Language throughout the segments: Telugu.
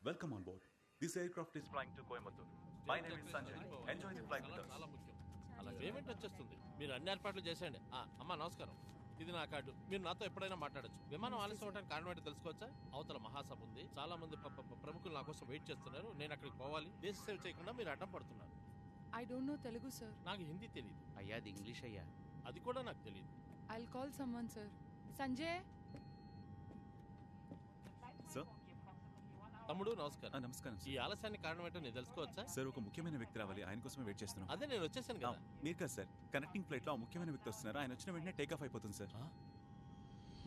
Welcome on board. This aircraft is flying to Coimbatore. My name is Sanjay. Enjoy the flight with us. చాలా ముఖ్యం. అలా పేమెంట్ వచ్చేస్తుంది. మీరు అన్ని ఏర్పాట్లు చేసేయండి. అమ్మా నమస్కారం, ఇది నా కార్డు. మీరు నాతో ఎప్పుడైనా మాట్లాడచ్చు. విమానం ఆలస్యం అవడానికి కారణం ఏంటో తెలుసుకోవచ్చా? అవతల మహాసభ ఉంది, చాలా మంది ప్రముఖులు నా కోసం వెయిట్ చేస్తున్నారు. నేను అక్కడికి పోవాలి. దేశ సేవ చేయకుండా మీరు అడ్డం పడుతున్నారు. I don't know Telugu, sir. నాకు హిందీ తెలియదు. అయ్యా అది ఇంగ్లీష్ అయ్యా. అది కూడా నాకు తెలియదు. I'll call someone, sir. Sanjay? Sir? తమ్ముడు నమస్కారం. నమస్కారం ఈ ఆలస్యానికి కారణం ఏంటో నేను తెలుసుకోవచ్చా? సార్, ఒక ముఖ్యమైన వ్యక్తి రావాలి, ఆయన కోసమే వెయిట్ చేస్తున్నాం. అదే నేను వచ్చేసాను కదా. మీరు కదా సార్, కనెక్టింగ్ ఫ్లైట్ లో ముఖ్యమైన వ్యక్తి వస్తున్నారు. ఆయన వచ్చిన వెంటనే టేక్ ఆఫ్ అయిపోతుంది సార్.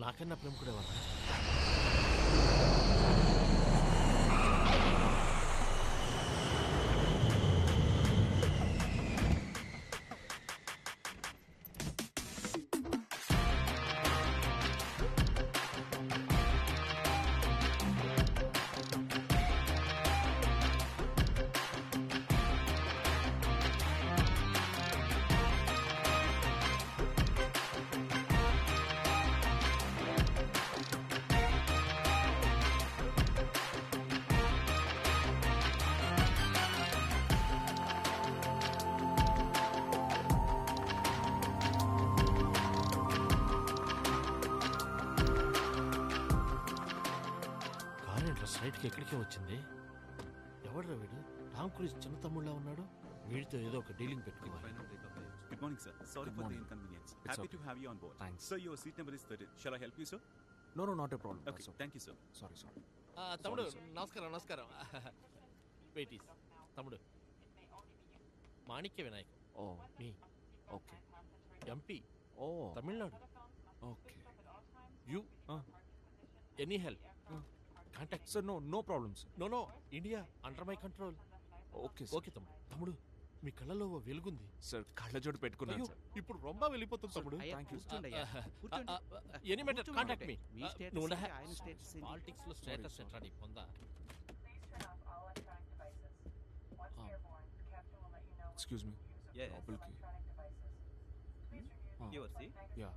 నాకన్నా ప్రముఖుడే వాళ్ళ. రైట్కి ఎక్కడికే వచ్చింది. ఎవడ్రా వీడు? టామ్ క్రూజ్ చిన్న తమ్ముళ్ళ ఉన్నాడు. వీడితో ఏదో ఒక డీలింగ్ పెట్టుకోవాలి. Good morning, sir. Sorry for the inconvenience. Happy to have you on board. Thanks. Sir, your seat number is 13. Shall I help you, sir? No, not a problem. Okay, thank you, sir. Sorry. తమ్ముడు నమస్కారం. వెయిటీస్ తమ్ముడు మాణిక్య వినాయక్. ఓ మీ ఓకే. ఎంపీ ఓ Tamil Nadu. OK. You any help contact. Sir no problems. No India under my control. OK OK తమ్ముడు మీ కళ్ళలో ఓ వెలుగుంది. సార్ కళ్ళజోడు పెట్టుకున్నాను సార్. ఇప్పుడు రొంబ వెళ్ళిపోతుంది తమ్ముడు. Thank you. Any matter contact me. ఆయన స్టేటస్ పాలిటిక్స్ లో స్టేటస్ ఎట్లా నీ పొందా? Excuse me. లోపలికి. Your seat? Yeah.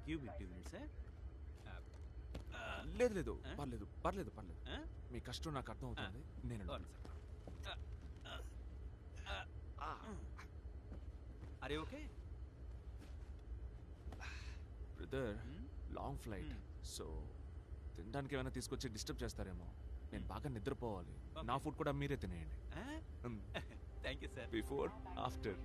Give me 2 minutes, sir. లేదు పర్లేదు. మీ కష్టం నాకు అర్థం అవుతుంది. నేను Are you okay? Brother long flight, so తినడానికి ఏమైనా తీసుకొచ్చి డిస్టర్బ్ చేస్తారేమో. నేను బాగా నిద్రపోవాలి. నా ఫుడ్ కూడా మీరే తినేయండి. Thank you, sir. Before after.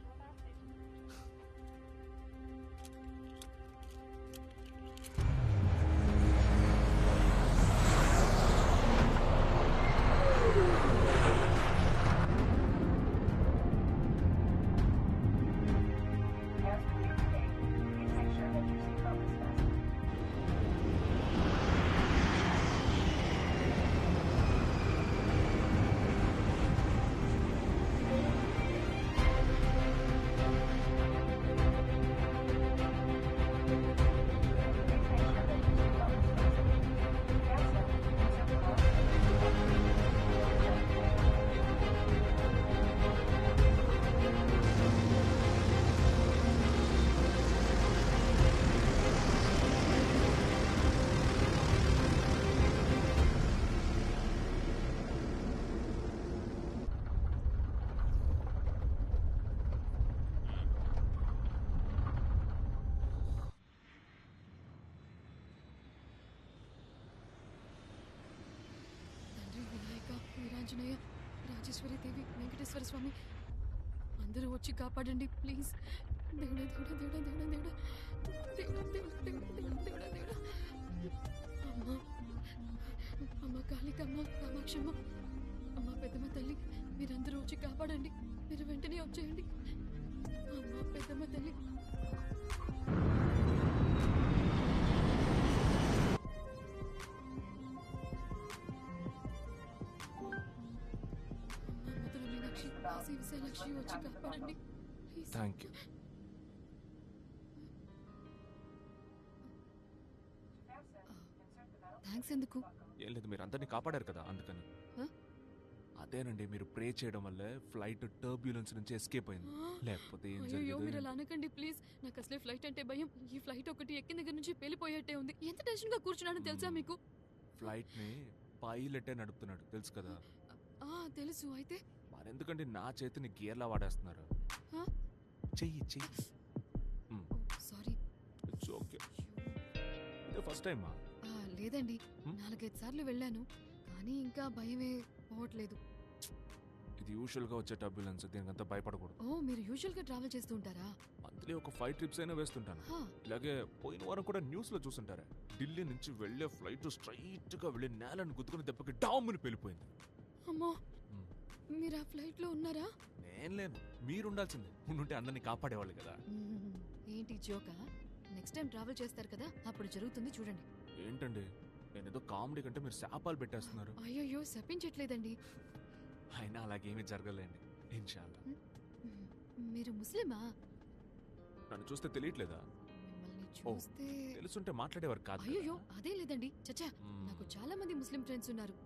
Vinayaka, Veeranjaneya, Rajeshwari Devi, Venkateswara Swamy అందరూ వచ్చి కాపాడండి ప్లీజ్. దేవుడా. అమ్మ కాళికమ్మ, కామాక్షమ్మ, అమ్మ పెద్దమ్మ తల్లి, మీరందరూ వచ్చి కాపాడండి. మీరు వెంటనే వచ్చేయండి. అమ్మ పెద్దమ్మ తల్లి. విశాలాక్షి వచ్చి కాపాడండి ప్లీజ్. Thank you. థ్యాంక్స్ ఎందుకు? ఏం లేదు, మీరు అందరినీ కాపాడారు కదా అందుకని. అదేనండి, మీరు ప్రే చేయడం వల్ల ఫ్లైట్ టర్బ్యులెన్స్ నుంచి ఎస్కేప్ అయింది. లేకపోతే ఏం అయ్యో మీరు జరిగేది? అలా అనకండి ప్లీజ్. నాకు అసలే ఫ్లైట్ అంటే భయం. ఈ ఫ్లైట్ ఒకటి ఎక్కిన దగ్గర నుంచి పేలిపోయేట్టే ఉంది. ఎంత టెన్షన్ గా కూర్చున్నానో తెలుసా మీకు? ఫ్లైట్ ని పైలెట్టే నడుపుతున్నాడు తెలుసు కదా. తెలుసు. అయితే మరెందుకంటే నా చేతిని గేర్లా వాడేస్తున్నారు. చెయ్యి చెయ్యి. సారీ. It's okay. ఇదే ఫస్ట్ టైమా? లేదండి, 4-5 సార్లు వెళ్ళాను, కానీ ఇంకా భయమే పోవట్లేదు. ఇది యూజువల్ గా వచ్చే టర్బ్యులెన్స్, దీనికంతా భయపడకూడదు. మీరు యూజువల్ గా ట్రావెల్ చేస్తూ ఉంటారా? మంత్లీ ఒక 5 ట్రిప్స్ అయినా వేస్తుంటాను. ఇలాగే పోయిన వారం కూడా న్యూస్ లో చూసుంటారా, ఢిల్లీ నుంచి వెళ్లే ఫ్లైట్ స్ట్రైట్ గా వెళ్లి నేలను గుద్దుకుని దెబ్బకి డామ్ని పెళ్ళిపోయింది. అమ్మో, మీరు ఆ ఫ్లైట్ లో ఉన్నారా? నేను లేను, మీరు ఉండాల్సిందే. ఉండుంటే అందరినీ కాపాడేవాళ్ళు కదా. ఏంటి జోకా? నెక్స్ట్ టైం ట్రావెల్ చేస్తారు కదా, అప్పుడు జరుగుతుంది చూడండి. ఏంటండి, నేనేదో కామెడీ కంటే మీరు శాపాలు పెట్టేస్తున్నారు. అయ్యో, శపించట్లేదండి. అయినా అలాగేమీ జరగలేండి ఇన్షాల్లా. మీరు ముస్లిమా? నన్ను చూస్తే తెలియట్లేదా? మిమ్మల్ని చూస్తే తెలుసుంటే మాట్లాడేవారు కాదు. అయ్యో, అదే లేదండి. చచ్చా, నాకు చాలా మంది ముస్లిం ఫ్రెండ్స్ ఉన్నారు.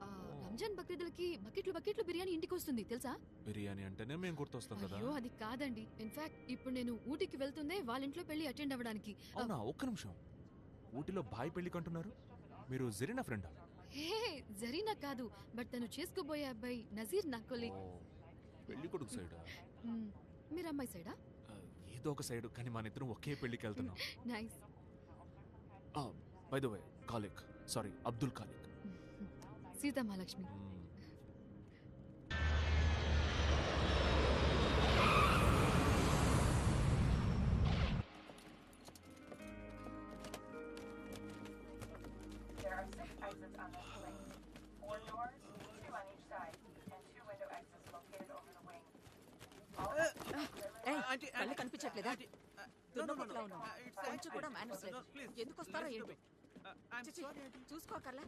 రంజాన్ బక్రీద్లకి బకెట్లు బిర్యానీ ఇంటికి వస్తుంది తెలుసా? బిర్యానీ అంటేనే మేము గుర్తొస్తాం కదా. అయ్యో, అది కాదండి. ఇన్ఫాక్ట్ ఇప్పుడు నేను ఊటీకి వెళ్తుందే వాళ్ళ ఇంట్లో పెళ్లి అటెండ్ అవ్వడానికి. అవునా? ఒక్క నిమిషం. ఊటీలో బాయ్ పెళ్లి కంటున్నారు, మీరు జరీనా ఫ్రెండా? హే, జరీనా కాదు, బట్ తను చేసుకోబోయే అబ్బాయి నజీర్ నా కొలీగ్. పెళ్లి కొడుకు సైడా? మీరు అమ్మాయి సైడా? ఏదో ఒక సైడ్, కానీ మన ఇద్దరం ఒకే పెళ్లికి వెళ్తున్నాం. Nice. By the way, Khalik, sorry, Abdul Khalik. Sita Mahalakshmi. There are 6 exits on this wing. 4 doors, 2 on each side, and 2 window exits located over the wing. కళ్ళు కనిపించట్లేదా? దున్నపోతులా ఉన్నావు. కొంచెం కూడా మేనర్స్ లేదు. ఎందుకు వస్తారో ఏంటో. చూసుకోకర్లా.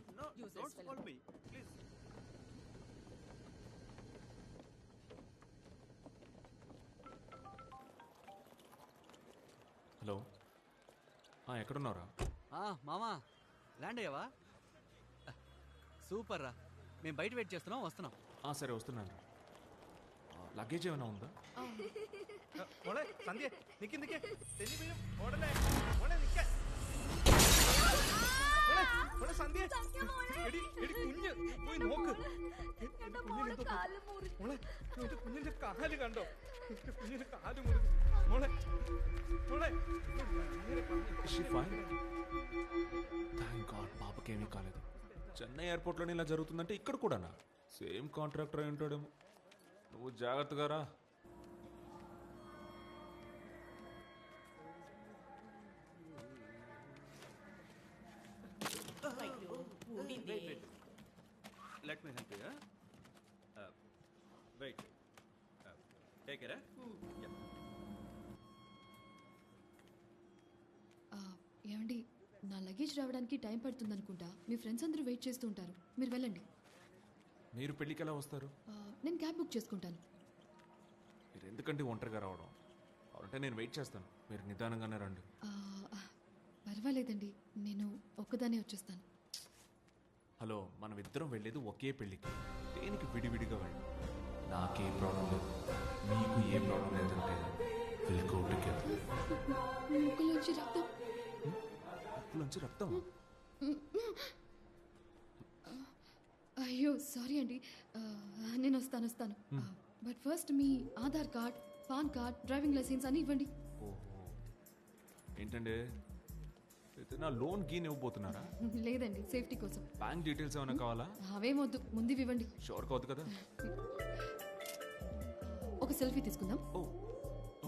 హలో, ఎక్కడున్నారా? మామా, ల్యాండ్ అయ్యావా? సూపర్ రా, మేము బయట వెయిట్ చేస్తున్నాం, వస్తున్నాం. సరే వస్తున్నాను. లగేజ్ ఏమైనా ఉందా? సంధ్య నిక్కిందికే సంధ్య കുഞ്ഞിന്റെ കാല് കണ്ടോ? കുഞ്ഞിന്റെ കാല് മുറിഞ്ഞു മോളെ മോളെ. థ్యాంక్ గాడ్, పాపకేమీ కాలేదు. చెన్నై ఎయిర్పోర్ట్లోనే ఇలా జరుగుతుందంటే ఇక్కడ కూడానా? సేమ్ కాంట్రాక్టర్ అయి ఉంటాడేమో. నువ్వు జాగ్రత్తగా రా. Let me help you. Wait. Take it. Yeah. ఏమండి, నా లగేజ్ రావడానికి టైం పడుతుంది అనుకుంటా. మీ ఫ్రెండ్స్ అందరూ వెయిట్ చేస్తూ ఉంటారు, మీరు వెళ్ళండి. మీరు పెళ్ళికి ఎలా వస్తారు? నేను క్యాబ్ బుక్ చేసుకుంటాను. మీరు ఎందుకంటే ఒంటరిగా రావడం? అంటే నేను వెయిట్ చేస్తాను, మీరు నిదానంగానే రండి. పర్వాలేదండి, నేను ఒక్కదానే వచ్చేస్తాను. హలో, మనం ఇద్దరం వెళ్ళేది ఒకే పెళ్ళికి, దేనికి విడివిడిగా వెళ్ళి. నాకే ప్రాబ్లం లేదు, మీకు ఏ ప్రాబ్లం లేదంటే ముక్కులోంచి రక్తం. ముక్కులోంచి రక్తం? అయ్యో సారీ అండి, నేను వస్తాను. బట్ ఫస్ట్ మీ Aadhaar card, PAN card, driving licence అని ఇవ్వండి. ఓహో, ఏంటండి నా లోన్ గీన్ ఇవ్వబోతున్నారా? లేదండి, సేఫ్టీ కోసం. బ్యాంక్ డీటెయిల్స్ ఏమైనా కావాలా? అవేమొద్దు, ముందు ఇవ్వండి. షూర్ కావద్దు కదా? ఒక సెల్ఫీ తీసుకుందాం.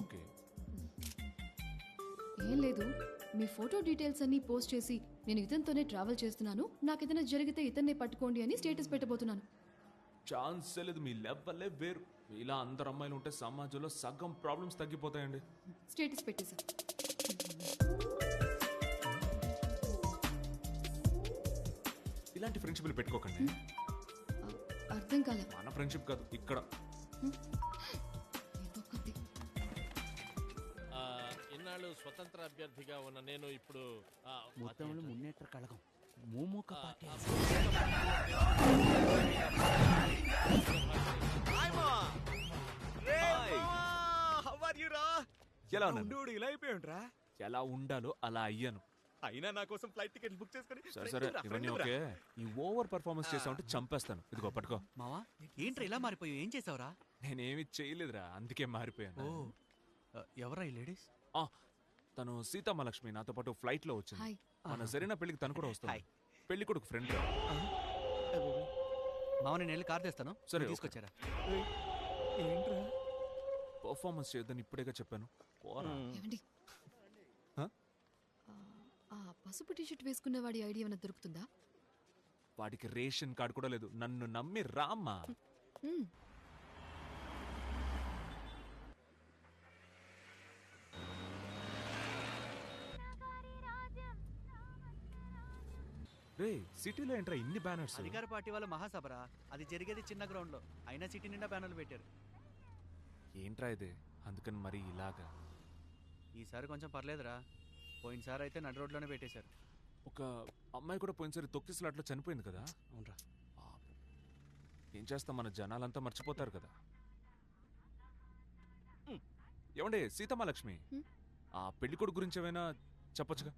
ఓకే. ఏం లేదు, మీ ఫోటో డీటెయిల్స్ అన్ని పోస్ట్ చేసి నేను ఇతనితోనే ట్రావెల్ చేస్తున్నాను, నాకు ఏదైనా జరిగితే ఇతన్నే పట్టుకోండి అని స్టేటస్ పెట్టబోతున్నాను. ఛాన్స్ లేదు, మీ లెవెల్లే వేరు. ఇలా అందరు అమ్మాయిలు ఉంటే సమాజంలో సగం ప్రాబ్లమ్స్ తగ్గిపోతాయండి. స్టేటస్ పెట్టేసా. ఇలాంటి ఫ్రెండ్షిప్లు పెట్టుకోకండి. అర్థం కాలే. మన ఫ్రెండ్షిప్ కాదు ఇక్కడ. ఇన్నాళ్ళు స్వతంత్ర అభ్యర్థిగా ఉన్న నేను ఇప్పుడు మొత్తంలో మున్నేట్ర కళగం మూమూక పార్టీ. ఎలా ఉన్నా? ఇలా అయిపోయాడురా. ఎలా ఉండాలో అలా అయ్యాను. అయినా నా కోసం ఫ్లైట్ టికెట్ బుక్ చేసుకుని సరే సరే ఇవన్నీ ఓకే. ఈ ఓవర్ పర్ఫార్మెన్స్ చేసావంటే చంపేస్తాను. ఇదిగో పట్టుకో. మావా ఏంట్రా ఇలా మారిపోయావు? ఏం చేసావురా? నేనేమి చేయలేదురా, అందుకే మారిపోయాను. ఎవరా ఈ లేడీస్? తను సీతామహాలక్ష్మి నాతో పాటు ఫ్లైట్ లో వచ్చింది. హాయ్. మన సరైన పెళ్లికి తను కూడా వస్తుంది. పెళ్లి కొడుకు ఫ్రెండ్. మావ నేను వెళ్ళి కార్ తెస్తాను. సరే, నువ్వు తీసుకొచ్చారా? ఏంట్రా పర్ఫార్మెన్స్ చేయొద్దని ఇప్పుడేగా చెప్పాను. పోరా. ఏమండి హ? ఆ పసుపు టీషర్ట్ వేసుకున్న వాడి ఐడియా ఏమైనా దొరుకుతుందా? వాడికి రేషన్ కార్డు కూడా లేదు. నన్ను నమ్మి రామ్మా. మ్మ్. రే సిటీలో ఏంట్రా ఇన్ని బ్యానర్స్? అధికార పార్టీ వాళ్ళ మహాసభరా. అది జరిగేది చిన్న గ్రౌండ్ లో, అయినా సిటీ నిండా బ్యానర్లు పెట్టారు. ఏంట్రా ఇది? అందుకని మరి ఇలాగా. ఈసారి కొంచెం పర్లేదురా. పోయినసారి అయితే నడి రోడ్లోనే పెట్టేశారు. ఒక అమ్మాయి కూడా పోయినసారి తొక్కిసలాట్లో చనిపోయింది కదా. అవునరా. పాపం. ఏం చేస్తాం, మన జనాలంతా మర్చిపోతారు కదా. ఏమండే సీతమహాలక్ష్మి, ఆ పెళ్లి కొడుకు గురించి ఏమైనా చెప్పొచ్చుగా?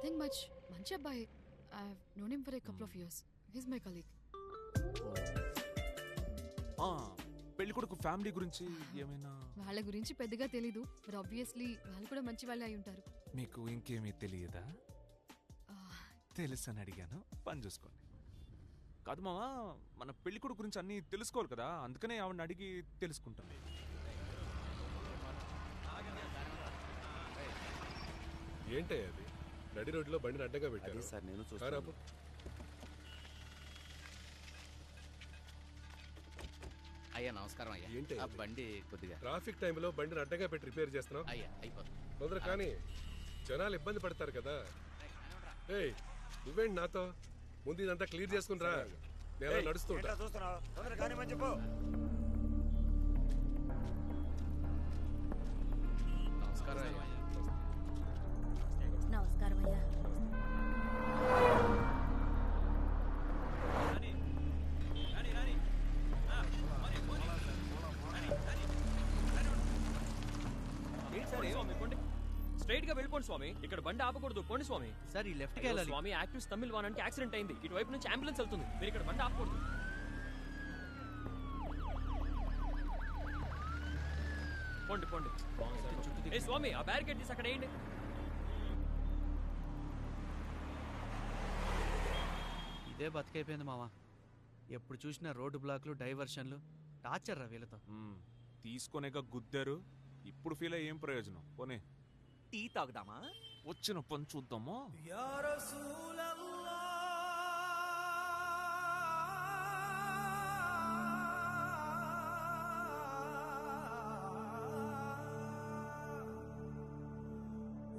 Nothing much. మంచి అబ్బాయి. I have known him for a couple of years. He is my colleague. పెళ్లి కొడుకు ఫ్యామిలీ గురించి ఏమైనా? వాళ్ళ గురించి పెద్దగా తెలీదు, బట్ ఆబ్వియస్లీ వాళ్ళు కూడా మంచి వాళ్ళే అయి ఉంటారు. మీకు ఇంకేమీ తెలియదా? ఆ, తెలుసని అడిగాను, పని చూసుకోండి. కాదు మావా, మన పెళ్లి కొడుకు గురించి అన్నీ తెలుసుకోవాలి కదా, అందుకనే ఆవిడని అడిగి తెలుసుకుంటాను. ఏంటయ్య అది? నడి రోడ్లో బండిని అడ్డంగా పెట్టారు సార్, నేను కారు ఆపు. అయ్యా నమస్కారం అయ్యా. ఏంటి ఆ ఇది? బండి కొద్దిగా ట్రాఫిక్ టైంలో బండిని అడ్డంగా పెట్టి రిపేర్ చేస్తున్నావు. అయ్యా అయిపోతుంది. తొందర కానీ జనాలు ఇబ్బంది పడతారు కదా. ఏయ్ నువ్వేంటి నాతో? ముందు ఇదంతా క్లియర్ చేసుకుని రా. నేను నడుస్తుంటా. నమస్కారం అయ్యా. నమస్కారం అయ్యా. స్ట్రైట్ గా వెళ్ళిపోండి స్వామి, ఇక్కడ బండి ఆపకూడదు. పోండి స్వామి. సార్ ఈ లెఫ్ట్కి అయ్యో వెళ్ళాలి. స్వామి, యాక్టివ్స్ తమిళ్ వాన్ అంటే యాక్సిడెంట్ అయింది. ఇటువైపు నుంచి అంబులెన్స్ వెళ్తుంది. మీరు ఇక్కడ బండి ఆపకూడదు. పోండి పోండి. ఏ స్వామి, ఆ బ్యారికేడ్ తీసి అక్కడ వేయండి. ఇదే బతికైపోయింది మావా. ఎప్పుడు చూసినా రోడ్డు బ్లాక్లు, డైవర్షన్లు, టార్చర్ రా వీళ్ళతో. తీసుకొనేగా గుద్దారు, ఇప్పుడు ఫీల్ అయ్యి ఏం ప్రయోజనం? పోనీ టీ తాగుదామా? వచ్చిన పని చూద్దామా?